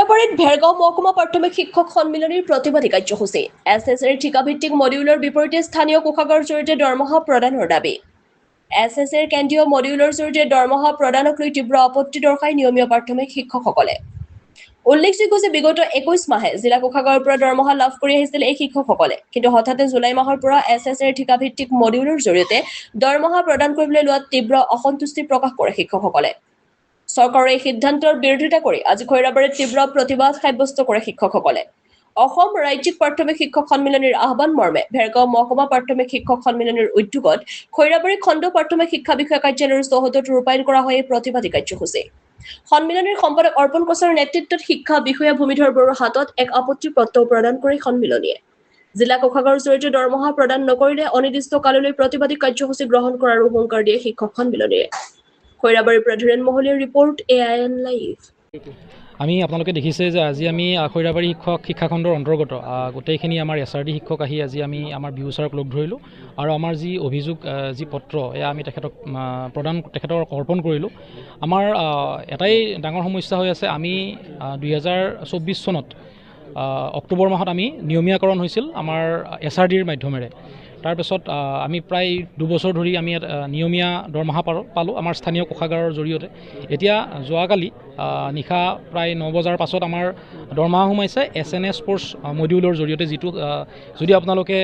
খৈৰাবাৰীত ভেৰগাঁও মহকুমা প্ৰাথমিক শিক্ষক সন্মিলনীৰ প্ৰতিবাদী কাৰ্যসূচী এছএছএৰ ঠিকাভিত্তিক মডিউলৰ বিপৰীতে স্থানীয় কোষাগাৰৰ জৰিয়তে দৰমহা প্ৰদানৰ দাবী এছএছএৰ কেন্দ্ৰীয় মডিউলৰ জৰিয়তে দৰমহা প্ৰদানক লৈ তীব্ৰ আপত্তি দৰ্শাই নিয়মীয়া প্ৰাথমিক শিক্ষকসকলে উল্লেখযোগ্য যে বিগত 21 মাহে জিলা কোষাগাৰৰ পৰা দৰমহা লাভ কৰি আহিছিল এই শিক্ষকসকলে কিন্তু হঠাতে জুলাই মাহৰ পৰা এছএছএৰ ঠিকাভিত্তিক মডিউলৰ জৰিয়তে দৰমহা প্ৰদান কৰিবলৈ লোৱাত তীব্ৰ অসন্তুষ্টি প্ৰকাশ কৰে শিক্ষকসকলে চৰকাৰৰ এই সিদ্ধান্তৰ বিৰোধিতা কৰি আজি খৈৰাবাৰীত তীব্ৰ প্ৰতিবাদ সাব্যস্ত কৰে শিক্ষকসকলে অসম ৰাজ্যিক প্ৰাথমিক শিক্ষক সন্মিলনীৰ আহ্বান মৰ্মে ভেৰগাঁও মহকুমা প্ৰাথমিক শিক্ষক সন্মিলনীৰ উদ্যোগত খৈৰাবাৰী খণ্ড প্ৰাথমিক শিক্ষা বিষয়া কাৰ্যালয়ৰ চৌহদত ৰূপায়ণ কৰা হয় এই প্ৰতিবাদী কাৰ্যসূচী সন্মিলনীৰ সম্পাদক অৰ্পণ কোচৰ নেতৃত্বত শিক্ষা বিষয়া ভূমিধৰ বৰুৱাৰ হাতত এক আপত্তি পত্ৰ প্ৰদান কৰি সন্মিলনীয়ে জিলা কোষাগাৰৰ জৰিয়তে দৰমহা প্ৰদান নকৰিলে অনিৰ্দিষ্ট কাললৈ প্ৰতিবাদী কাৰ্যসূচী গ্ৰহণ কৰাৰ হুংকাৰ দিয়ে শিক্ষক সন্মিলনীয়ে খৈৰাবাৰীৰ পৰা ধীৰেন মহলীৰ ৰিপৰ্ট AIN লাইভ আমি আপোনালোকে দেখিছে যে আজি আমি খৈৰাবাৰী শিক্ষাখণ্ডৰ অন্তৰ্গত গোটেইখিনি আমাৰ SRD শিক্ষক আহি আজি আমি আমাৰ বিহু ছাৰক লগ ধৰিলোঁ আৰু আমাৰ যি অভিযোগ যি পত্ৰ এয়া আমি তেখেতক অৰ্পণ কৰিলোঁ আমাৰ এটাই ডাঙৰ সমস্যা হৈ আছে আমি 2024 চনত অক্টোবৰ মাহত আমি নিয়মীয়াকৰণ হৈছিল আমাৰ SRDৰ মাধ্যমেৰে তাৰপিছত আমি প্ৰায় 2 বছৰ ধৰি আমি নিয়মীয়া দৰমহা পালোঁ আমাৰ স্থানীয় কোষাগাৰৰ জৰিয়তে এতিয়া যোৱাকালি নিশা প্ৰায় 9 বজাৰ পাছত আমাৰ দৰমহা সোমাইছে SNS স্পৰ্টছ মডিউলৰ জৰিয়তে যিটো যদি আপোনালোকে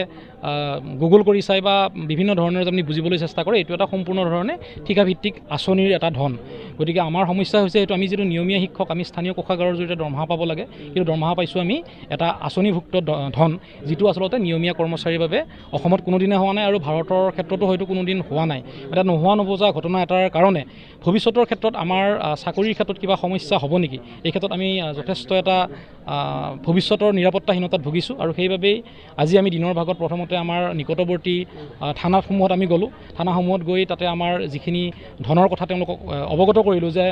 গুগল কৰি চাই বা বিভিন্ন ধৰণৰ আপুনি বুজিবলৈ চেষ্টা কৰে এইটো এটা সম্পূৰ্ণ ধৰণে ঠিকাভিত্তিক আঁচনিৰ এটা ধন গতিকে আমাৰ সমস্যা হৈছে এইটো আমি যিটো নিয়মীয়া শিক্ষক আমি স্থানীয় কোষাগাৰৰ জৰিয়তে দৰমহা পাব লাগে কিন্তু দৰমহা পাইছোঁ আমি এটা আঁচনিভুক্ত ধন যিটো আচলতে নিয়মীয়া কৰ্মচাৰীৰ বাবে অসমত কোনোদিনে হোৱা নাই আৰু ভাৰতৰ ক্ষেত্ৰতো হয়তো কোনোদিন হোৱা নাই এটা নোহোৱা নবজা ঘটনা এটাৰ কাৰণে ভৱিষ্যতৰ ক্ষেত্ৰত আমাৰ চাকৰিৰ ক্ষেত্ৰত কিবা সমস্যা হ'ব নেকি এই ক্ষেত্ৰত আমি যথেষ্ট এটা ভৱিষ্যতৰ নিৰাপত্তাহীনতাত ভুগিছোঁ আৰু সেইবাবেই আজি আমি দিনৰ ভাগত প্ৰথমতে আমাৰ নিকটৱৰ্তী থানাসমূহত আমি গ'লোঁ থানাসমূহত গৈ তাতে আমাৰ যিখিনি ধনৰ কথা তেওঁলোকক অৱগত কৰিলোঁ যে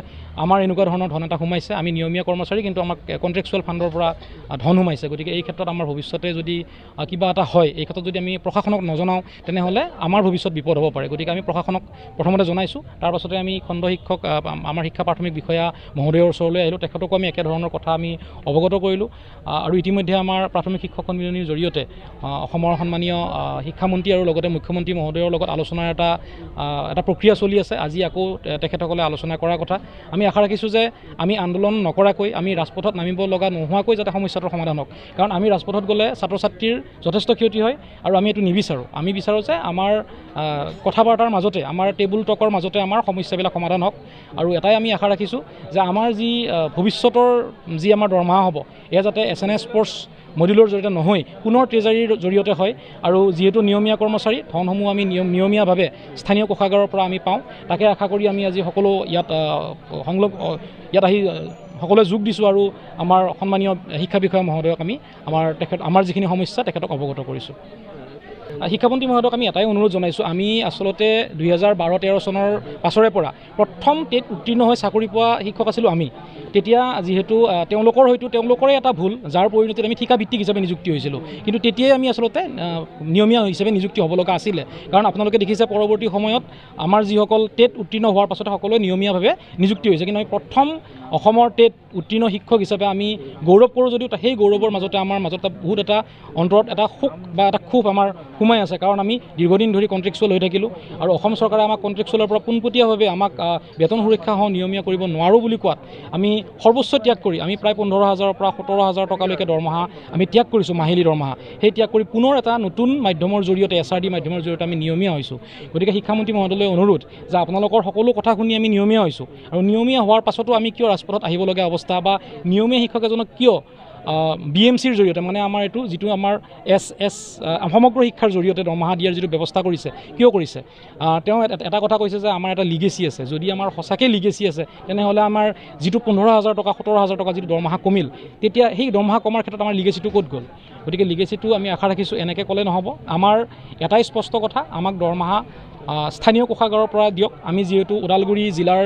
আমাৰ এনেকুৱা ধৰণৰ ধন এটা সোমাইছে আমি নিয়মীয়া কৰ্মচাৰী কিন্তু আমাক কণ্ট্ৰেকচুৱেল ফাণ্ডৰ পৰা ধন সোমাইছে গতিকে এই ক্ষেত্ৰত আমাৰ ভৱিষ্যতে যদি কিবা এটা হয় এই ক্ষেত্ৰত যদি আমি প্ৰশাসনক নজনাওঁ তেনেহ'লে আমাৰ ভৱিষ্যত বিপদ হ'ব পাৰে গতিকে আমি প্ৰশাসনক প্ৰথমতে জনাইছোঁ তাৰ পাছতে আমি খণ্ড শিক্ষক আমাৰ শিক্ষা প্ৰাথমিক বিষয়া মহোদয়ৰ ওচৰলৈ আহিলোঁ তেখেতকো আমি একেধৰণৰ কথা আমি অৱগত কৰিলোঁ আৰু ইতিমধ্যে আমাৰ প্ৰাথমিক শিক্ষক সন্মিলনীৰ জৰিয়তে অসমৰ সন্মানীয় শিক্ষামন্ত্ৰী আৰু লগতে মুখ্যমন্ত্ৰী মহোদয়ৰ লগত আলোচনাৰ এটা প্ৰক্ৰিয়া চলি আছে আজি আকৌ তেখেতসকলে আলোচনা কৰাৰ কথা আমি আশা ৰাখিছোঁ যে আমি আন্দোলন নকৰাকৈ আমি ৰাজপথত নামিব লগা নোহোৱাকৈ যাতে সমস্যাটোৰ সমাধান হওক কাৰণ আমি ৰাজপথত গ'লে ছাত্ৰ ছাত্ৰীৰ যথেষ্ট ক্ষতি হয় আৰু আমি এইটো নিবিচাৰোঁ আমি বিচাৰোঁ যে আমাৰ কথা বাৰ্তাৰ মাজতে আমাৰ টেবুল টকৰ মাজতে আমাৰ সমস্যাবিলাক সমাধান হওক আৰু এটাই আমি আশা ৰাখিছোঁ যে আমাৰ যি ভৱিষ্যতৰ যি আমাৰ দৰমহা হ'ব এয়া যাতে SNS স্পৰ্টছ মডিউলৰ জৰিয়তে নহয় পুনৰ ট্ৰেজাৰীৰ জৰিয়তে হয় আৰু যিহেতু নিয়মীয়া কৰ্মচাৰী ধনসমূহ আমি নিয়মীয়াভাৱে স্থানীয় কোষাগাৰৰ পৰা আমি পাওঁ তাকে আশা কৰি আমি আজি সকলো ইয়াত আহি সকলোৱে যোগ দিছোঁ আৰু আমাৰ সন্মানীয় শিক্ষা বিষয়া মহোদয়ক আমি আমাৰ যিখিনি সমস্যা তেখেতক অৱগত কৰিছোঁ শিক্ষামন্ত্ৰী মহোদয়ক আমি এটাই অনুৰোধ জনাইছোঁ আমি আচলতে 2012-13 চনৰ পাছৰে পৰা প্ৰথম টেট উত্তীৰ্ণ হৈ চাকৰি পোৱা শিক্ষক আছিলোঁ আমি তেতিয়া যিহেতু তেওঁলোকৰে এটা ভুল যাৰ পৰিণতিত আমি ঠিকাভিত্তিক হিচাপে নিযুক্তি হৈছিলোঁ কিন্তু তেতিয়াই আমি আচলতে নিয়মীয়া হিচাপে নিযুক্তি হ'ব লগা আছিলে কাৰণ আপোনালোকে দেখিছে পৰৱৰ্তী সময়ত আমাৰ যিসকল টেট উত্তীৰ্ণ হোৱাৰ পাছতে সকলোৱে নিয়মীয়াভাৱে নিযুক্তি হৈছে কিন্তু আমি প্ৰথম অসমৰ টেট উত্তীৰ্ণ শিক্ষক হিচাপে আমি গৌৰৱ কৰোঁ যদিও সেই গৌৰৱৰ মাজতে আমাৰ মাজত বহুত এটা অন্তৰত এটা সুখ বা এটা ক্ষোভ আমাৰ সোমাই আছে কাৰণ আমি দীৰ্ঘদিন ধৰি কণ্ট্ৰেকচুৱেল হৈ থাকিলোঁ আৰু অসম চৰকাৰে আমাক কণ্ট্ৰেকচুৱেলৰ পৰা পোনপটীয়াভাৱে আমাক বেতন সুৰক্ষাসহ নিয়মীয়া কৰিব নোৱাৰোঁ বুলি কোৱাত আমি সৰ্বোচ্চ ত্যাগ কৰি আমি প্ৰায় 15,000 পৰা 17,000 টকালৈকে দৰমহা আমি ত্যাগ কৰিছোঁ মাহিলী দৰমহা সেই ত্যাগ কৰি পুনৰ এটা নতুন মাধ্যমৰ জৰিয়তে SRD মাধ্যমৰ জৰিয়তে আমি নিয়মীয়া হৈছোঁ গতিকে শিক্ষামন্ত্ৰী মহোদয়লৈ অনুৰোধ যে আপোনালোকৰ সকলো কথা শুনি আমি নিয়মীয়া হৈছোঁ আৰু নিয়মীয়া হোৱাৰ পাছতো আমি কিয় ৰাজপথত আহিবলগীয়া অৱস্থা বা নিয়মীয়া শিক্ষক এজনক কিয় BMCৰ জৰিয়তে মানে আমাৰ এইটো যিটো আমাৰ সমগ্ৰ শিক্ষাৰ জৰিয়তে দৰমহা দিয়াৰ যিটো ব্যৱস্থা কৰিছে কিয় কৰিছে তেওঁ এটা কথা কৈছে যে আমাৰ এটা লিগেচি আছে যদি আমাৰ সঁচাকৈ লিগেচি আছে তেনেহ'লে আমাৰ যিটো 15,000 টকা 17,000 টকা যিটো দৰমহা কমিল তেতিয়া সেই দৰমহা কমাৰ ক্ষেত্ৰত আমাৰ লিগেচিটো ক'ত গ'ল গতিকে লিগেচিটো আমি আশা ৰাখিছোঁ এনেকৈ ক'লে নহ'ব আমাৰ এটাই স্পষ্ট কথা আমাক দৰমহা স্থানীয় কোষাগাৰৰ পৰা দিয়ক আমি যিহেতু ওদালগুৰি জিলাৰ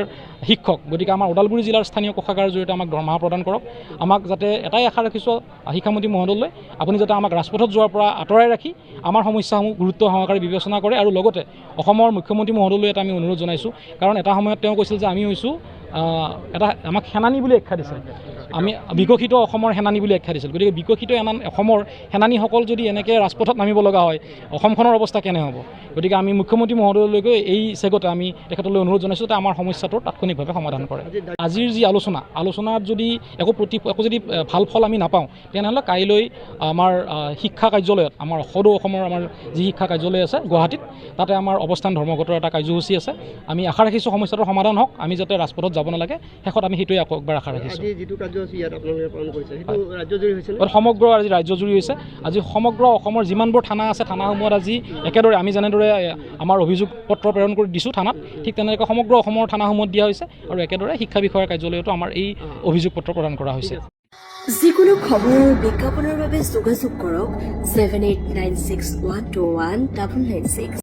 শিক্ষক গতিকে আমাৰ ওদালগুৰি জিলাৰ স্থানীয় কোষাগাৰৰ জৰিয়তে আমাক দৰমহা প্ৰদান কৰক আমাক যাতে এটাই আশা ৰাখিছোঁ শিক্ষামন্ত্ৰী মহোদয়লৈ আপুনি যাতে আমাক ৰাজপথত যোৱাৰ পৰা আঁতৰাই ৰাখি আমাৰ সমস্যাসমূহ গুৰুত্ব সহকাৰে বিবেচনা কৰে আৰু লগতে অসমৰ মুখ্যমন্ত্ৰী মহোদয়লৈ এটা আমি অনুৰোধ জনাইছোঁ কাৰণ এটা সময়ত তেওঁ কৈছিল যে আমি হৈছোঁ এটা আমাক সেনানী বুলি আখ্যা দিছিল, আমি বিকশিত অসমৰ সেনানী বুলি আখ্যা দিছিল। গতিকে বিকশিত অসমৰ সেনানীসকল যদি এনেকৈ ৰাজপথত নামিব লগা হয়, অসমখনৰ অৱস্থা কেনে হ'ব? গতিকে আমি মুখ্যমন্ত্ৰী মহোদয়লৈকে এই চেগতে আমি তেখেতলৈ অনুৰোধ জনাইছোঁ যে আমাৰ সমস্যাটোৰ তাৎক্ষণিকভাৱে সমাধান কৰে। আজিৰ যি আলোচনাত যদি একো যদি ভাল ফল আমি নাপাওঁ, তেনেহ'লে কাইলৈ আমাৰ শিক্ষা কাৰ্যালয়ত, আমাৰ সদৌ অসমৰ আমাৰ যি শিক্ষা কাৰ্যালয় আছে গুৱাহাটীত, তাতে আমাৰ অৱস্থান ধৰ্মঘটৰ এটা কাৰ্যসূচী আছে। আমি আশা ৰাখিছোঁ সমস্যাটোৰ সমাধান হওক, আমি যাতে ৰাজপথত যাব নালাগে। শেষত আমি সেইটোৱে আকৌ একবাৰ আশা ৰাখিছোঁ। সমগ্ৰ আজি ৰাজ্যজুৰি হৈছে। আজি সমগ্ৰ অসমৰ যিমানবোৰ থানা আছে, থানাসমূহত আজি একেদৰে আমি যেনেদৰে আমাৰ অভিযোগ পত্ৰ প্ৰেৰণ কৰি দিছোঁ থানাত, ঠিক তেনেকৈ সমগ্ৰ অসমৰ থানাসমূহত দিয়া হৈছে আৰু একেদৰে শিক্ষা বিষয়াৰ কাৰ্যালয়তো আমাৰ এই অভিযোগ পত্ৰ প্ৰদান কৰা হৈছে। যিকোনো খবৰ আৰু বিজ্ঞাপনৰ বাবে যোগাযোগ কৰক 7896121996।